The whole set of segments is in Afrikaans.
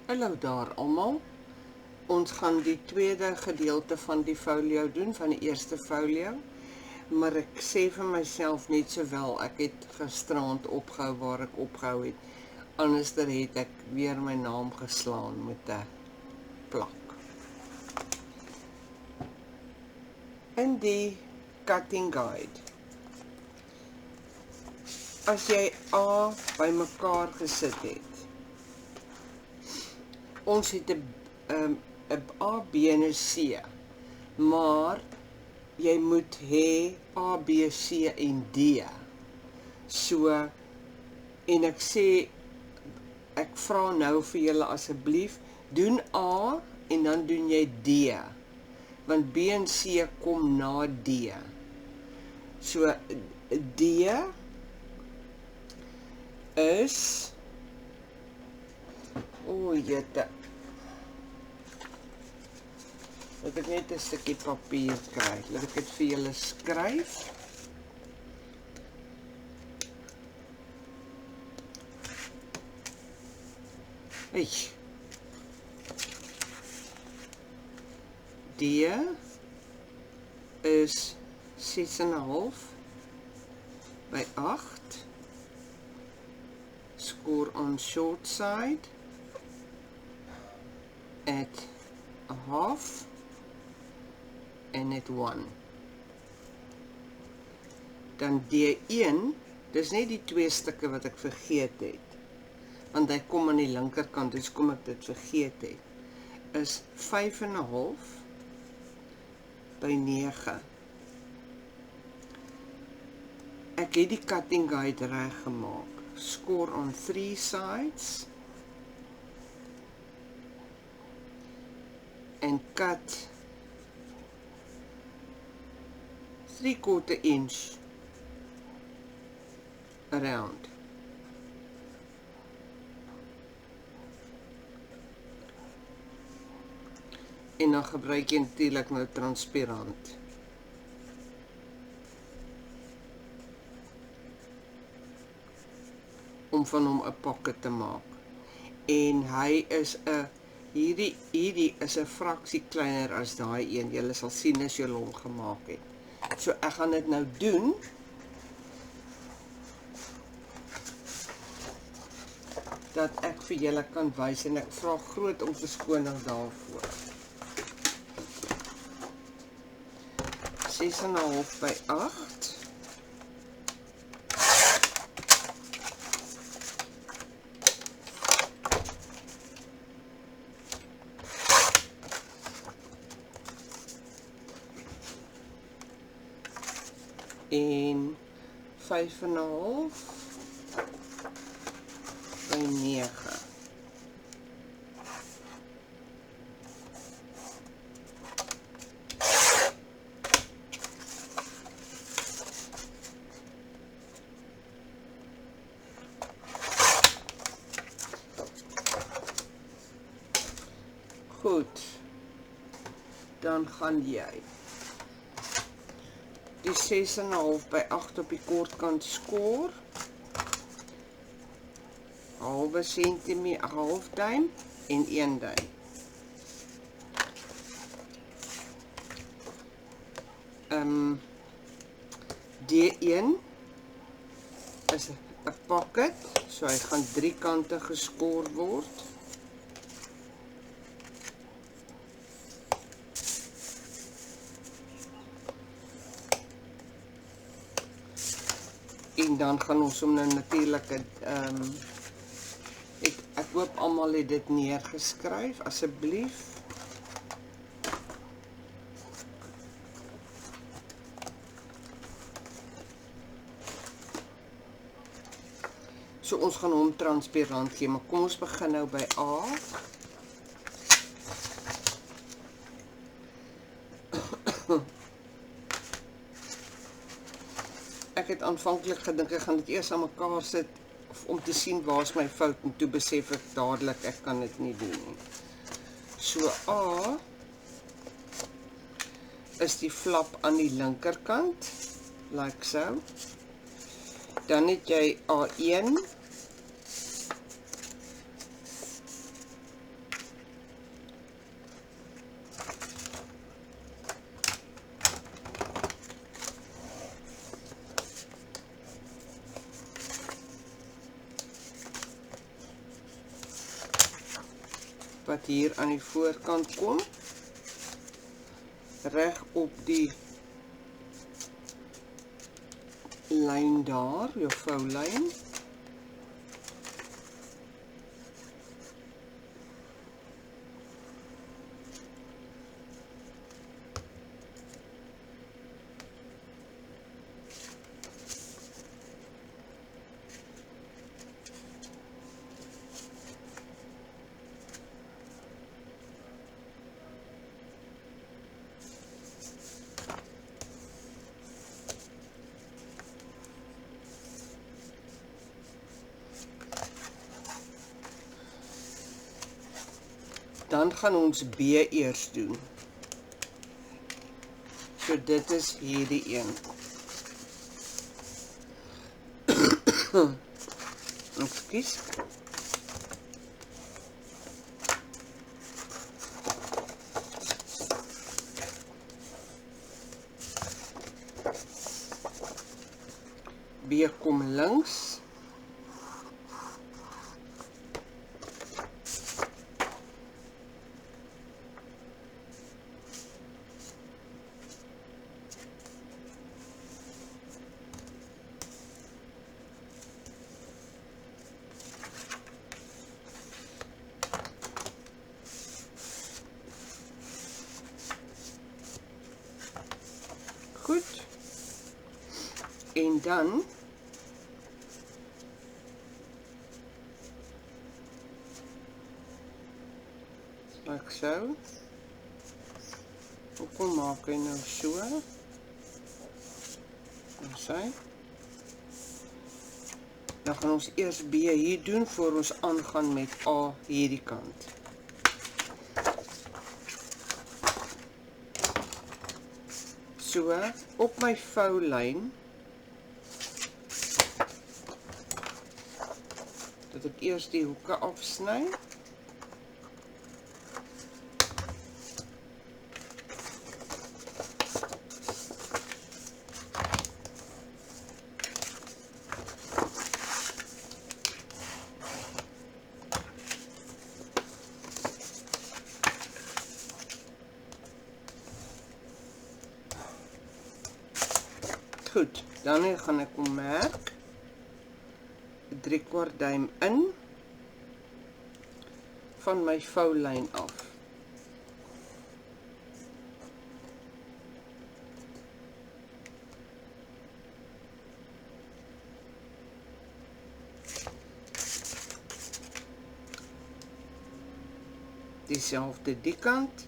Hallo daar almal. Ons gaan die tweede gedeelte van die folio doen, van die eerste folio. Maar ek sê vir myself net sowel, ek het gisterand opgehou waar ek opgehou het. Anderster het ek weer my naam geslaan met 'n plak. In die cutting guide. As jy A bymekaar gesit het. Ons het 'n A, B en 'n C. Maar jy moet hê A, B, C en D. So en ek vra nou vir julle asseblief, doen A en dan doen jy D. Want B en C kom na D. So D is jette. Laat ek net 'n stukkie papier kry. Laat ek dit vir julle skryf. D is 6,5 by 8. Score on short side at a half and at 1. Dan D1, dis net die twee stukke wat ek vergeet het. Want hy kom aan die linkerkant, dus kom ek dit vergeet het. Is 5,5 by 9. Ek het die cutting guide reg gemaak. Score on 3 sides. And cut 3/4 inch around. En dan gebruik jy natuurlik nou transparant. Om van hom 'n pocket te maak. En hy is 'n hierdie is 'n fraksie kleiner as daai een. Julle sal sien as julle hom gemaak het. So ek gaan dit nou doen. Dat ek vir julle kan wys en ek vra groot om verskoning daarvoor. 6,5 by 8. En 5,5 by 9. Goed, dan gaan jy die 6,5 by 8 op die kortkant skoor, halve sentimeter, half duim en 1 duim. D1 is 'n pocket, so hy gaan 3 kante geskoor word. En dan gaan ons hom nou natuurlik ek hoop almal het dit neergeskryf, asseblief. So ons gaan hom transparant gee, maar kom ons begin nou by A. Ek het aanvanklik gedink ek gaan dit eers aan mekaar sit om te sien waar is my fout en toe besef ek dadelik ek kan dit nie doen nie. So A is die flap aan die linkerkant, like so. Dan het jy A1 wat hier aan die voorkant kom, reg op die lyn daar, jou voulyn. Dan gaan ons B eers doen. So dit is hierdie een. Ekskuus. B kom links. Goed. En dan like so. Hoekom maak hy nou so? Dan gaan ons eers B hier doen voor ons aangaan met A hierdie kant. So, op my voulyn, dat ek eers die hoeke afsny. Goed, dan gaan ek hom merk, 3/4 duim in, van my voulyn af. Dieselfde die kant.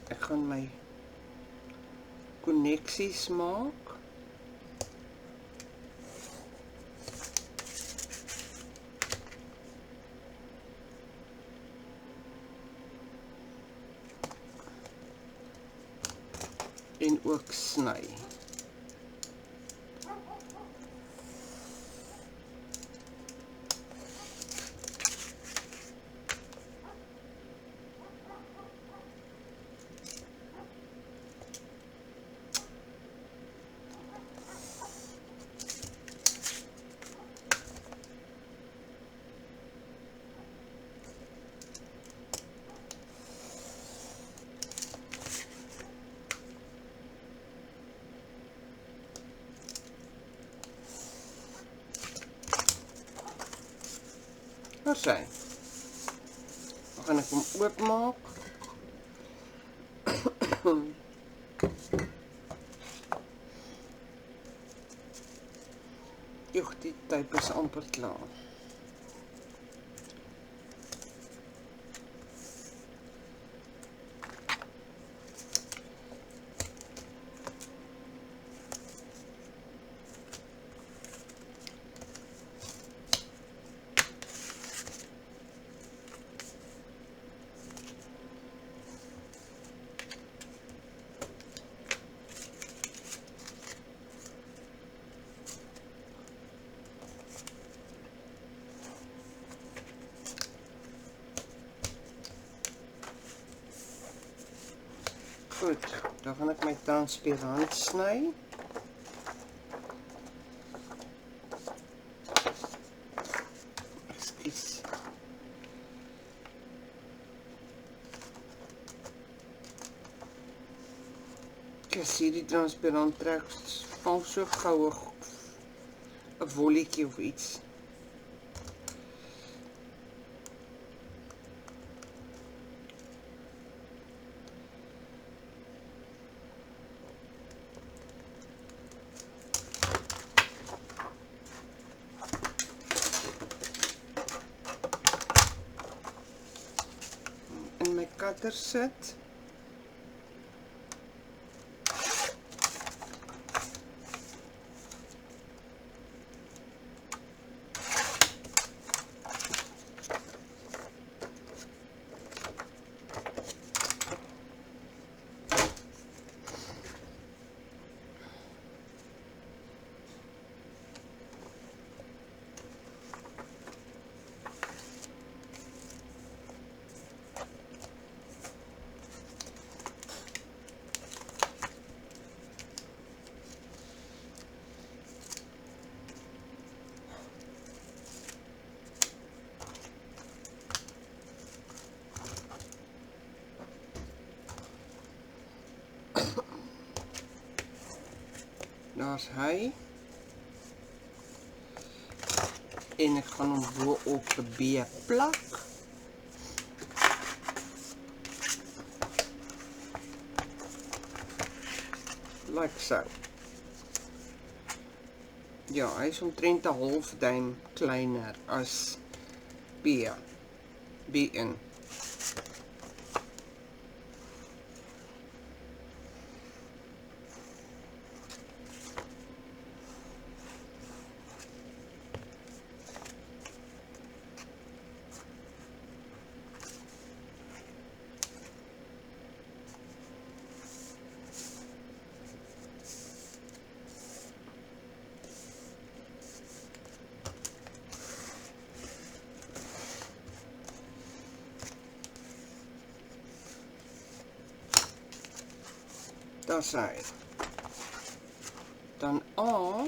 Ek gaan my konneksies maak. En ook sny. Daar sy. Dan gaan ek hom oopmaak. Joh, die type is amper klaar. Goed, dan gaan ek my transparant sny. As hierdie transparant trek, val so gou 'n wolletjie of iets. In my cutter sit. Daar's hy. En ek gaan hom bo op die B plak. Like so. Ja, hy is omtrent 'n half duim kleiner as B1. Daar's hy. Dan A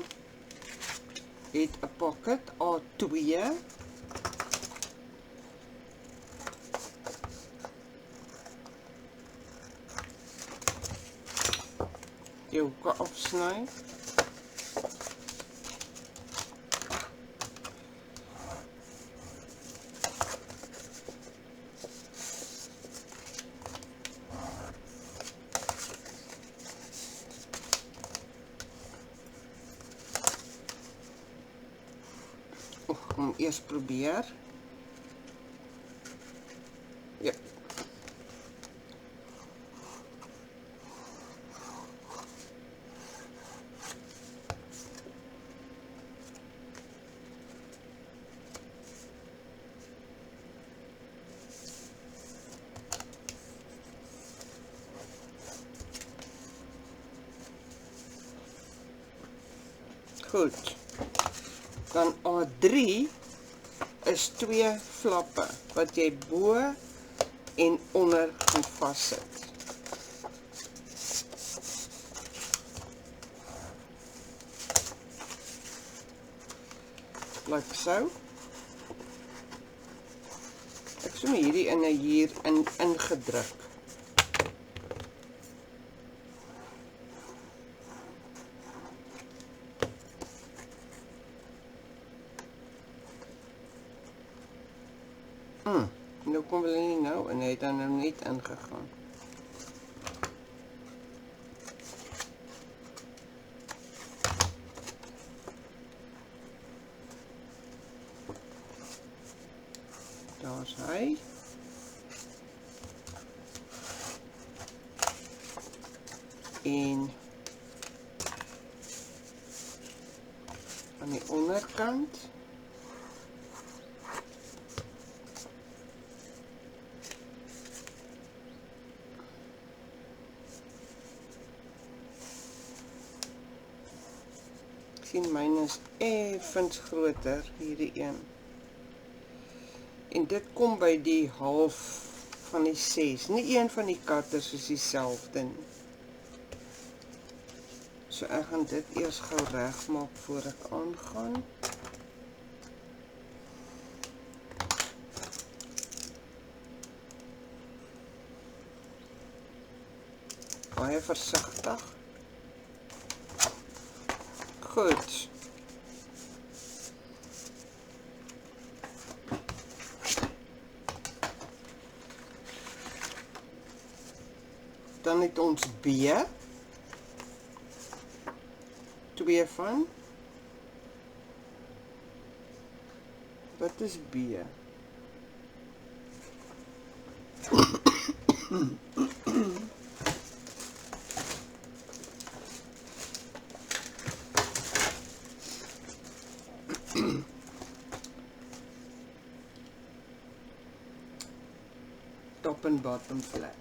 het 'n pocket A2. Die hoeke afsny. Kom eers probeer. Ja. Goed. Dan A3 is 2 flappe wat jy bo en onder gaan vassit. Like so. Ek het sommer hierdie hier ingedruk. Nou kom hulle nie nou en hy het dan nou net ingegaan. Daar's hy. En aan die onderkant sien myne is effens groter, hierdie een. En dit kom by die half van die 6. Nie een van die cutters is dieselfde nie. So ek gaan dit eers gou regmaak voor ek aangaan. Baie versigtig. Goed. Dan het ons B. 2 van. Wat is B? Top and bottom flat.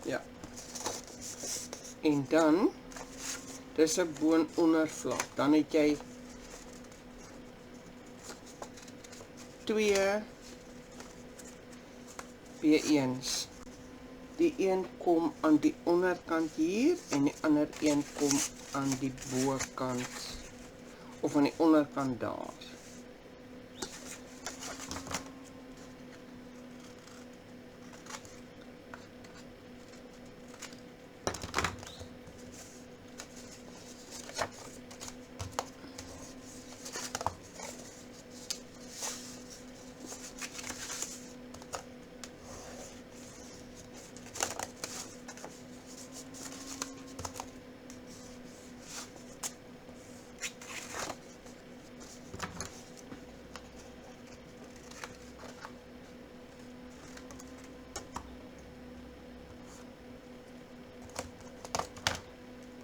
Ja. En dan, dis 'n boon-ondervlak. Dan het jy 2 B1's. Die een kom aan die onderkant hier en die ander een kom aan die bokant of aan die onderkant daar.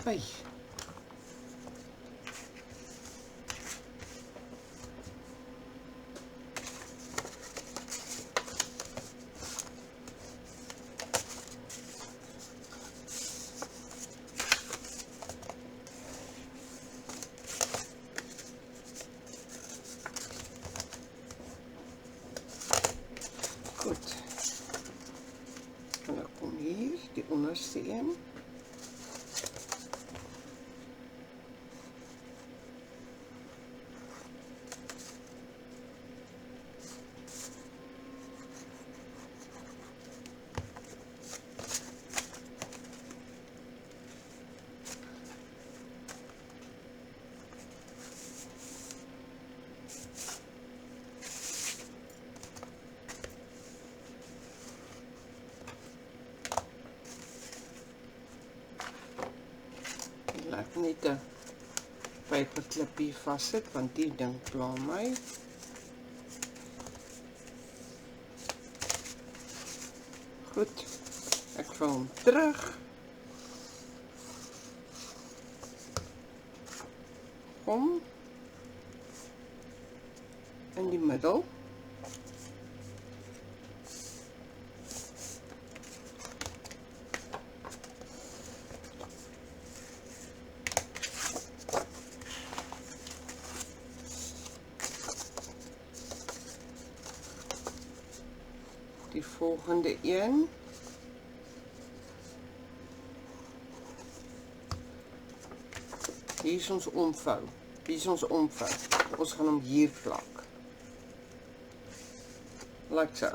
Hey. Goed. En dan kom hier die onderste een. Laat net 'n paperklipie vassit want die ding pla my. Goed. Ek vou hom terug. Kom in die middel. Die volgende een. Hier is ons omvou. Hier is ons omvou. Ons gaan hom hier plak. Like so.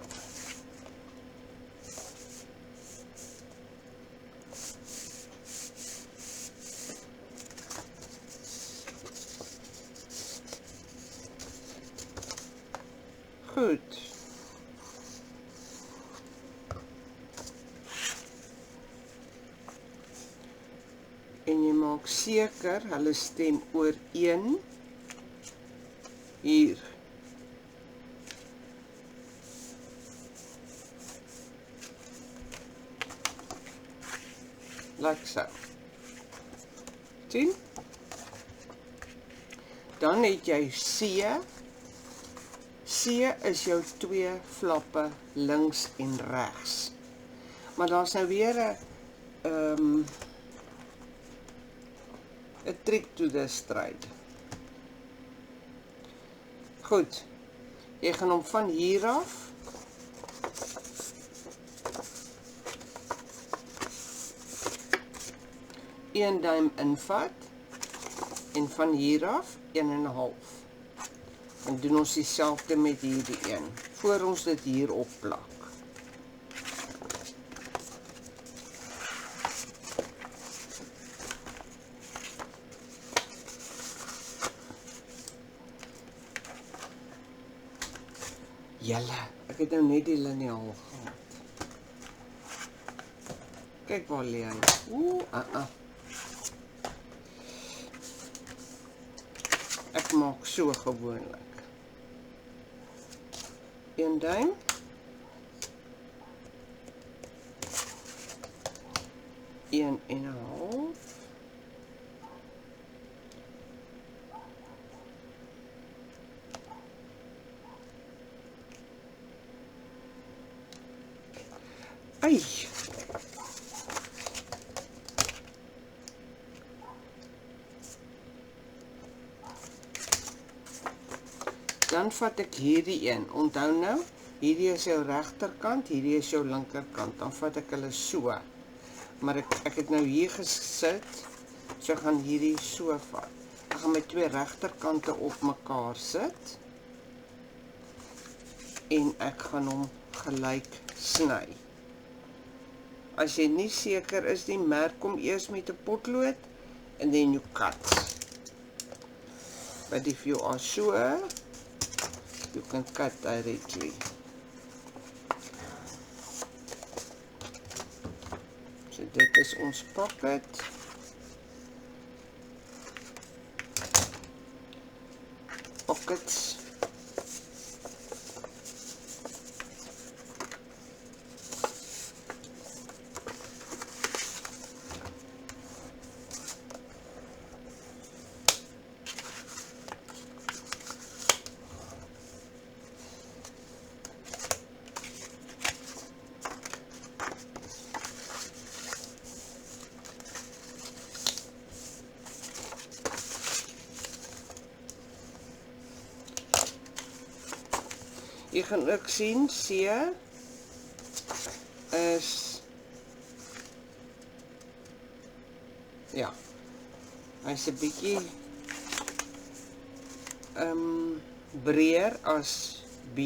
Goed. En jy maak seker hulle stem ooreen hier. Like so. Sien? Dan het jy C. C is jou 2 flappe links en regs. Maar daar's nou weer 'n 'n trick to the stryd. Goed. Jy gaan hom van hier af een duim invat en van hier af 1,5. En doen ons dieselfde met hierdie een, voor ons dit hier opplak. Julle, ek het nou net die liniaal gehad. Kyk waar lê hy. Ek maak so gewoonlik. 1 duim. Een en 'n half. Ai. Dan vat ek hierdie een. Onthou nou, hierdie is jou regterkant, hierdie is jou linkerkant. Dan vat ek hulle so. Maar ek het nou hier gesit, so gaan hierdie so vat. Ek gaan my twee regterkante op mekaar sit. En ek gaan hom gelyk sny. As jy nie seker is nie, merk hom eers met 'n potlood and then you cut. But if you are sure, you can cut directly. So dit is ons pocket. Pockets. Jy gaan ook sien, C is, ja, hy is 'n bietjie breër as B,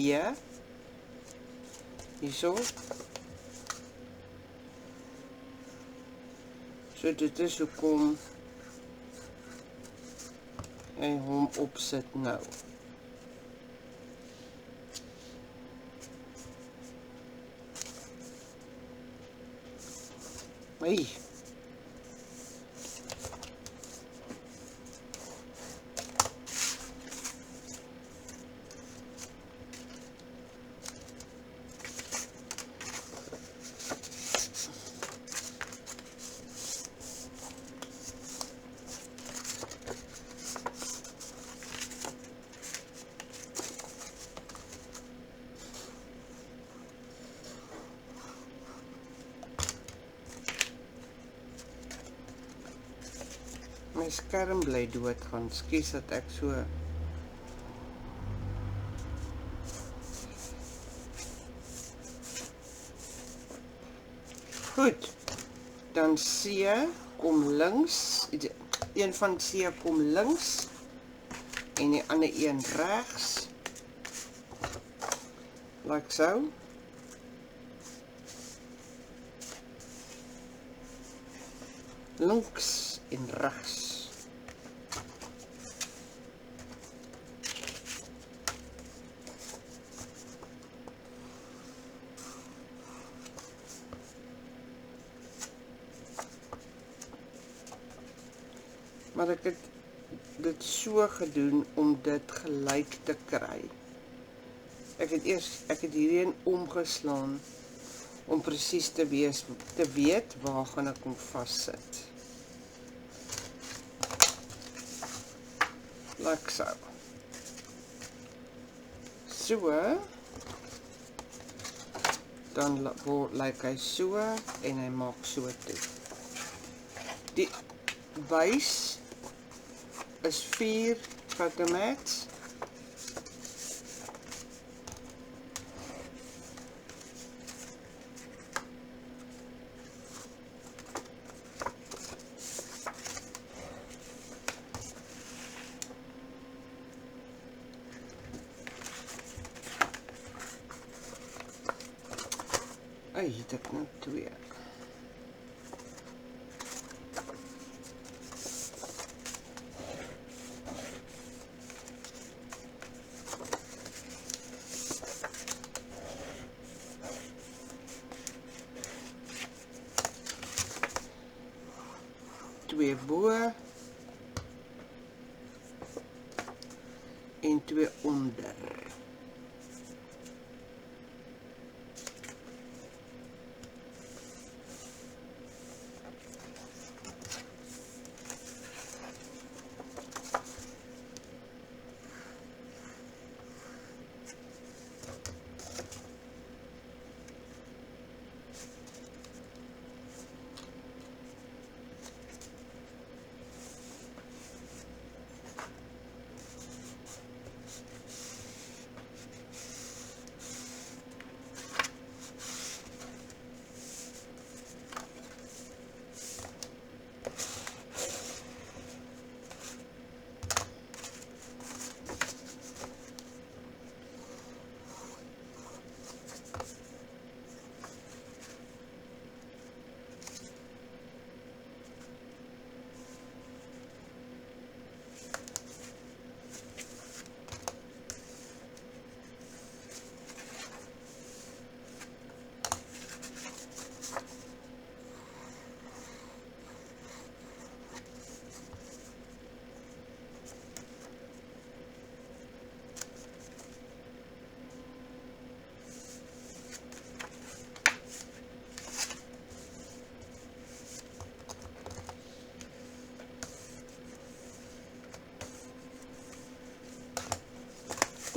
hierso. So dit is hoekom hy hom opsit nou. Hey. My skerm bly dood gaan, skus dat ek so goed. Dan C kom links, een van C kom links en die ander een regs. Like so. Links en regs. Maar ek het dit so gedoen om dit gelyk te kry. Ek het hierheen omgeslaan om presies te weet waar gaan ek hom vassit. Like so. So. Dan lyk hy so en hy maak so toe. Die buis is 4 Photomats. Hier het ek nou 2. Twee bo en 2 onder.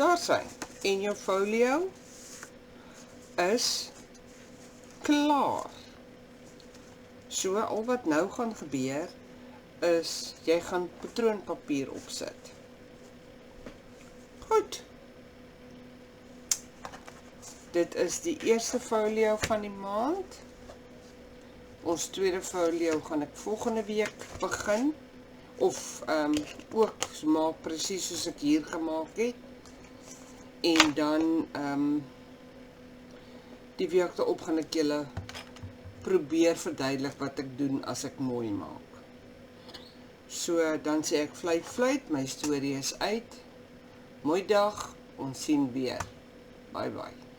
Daar sy. En jou folio is klaar. So al wat nou gaan gebeur is jy gaan patroonpapier opsit. Goed. Dit is die eerste folio van die maand. Ons tweede folio gaan ek volgende week begin. Of ook maak presies soos ek hier gemaak het. En dan die week daarop gaan ek julle probeer verduidelik wat ek doen as ek mooi maak. So dan sê ek fluit, my storie is uit. Mooi dag, ons sien weer. Bye bye.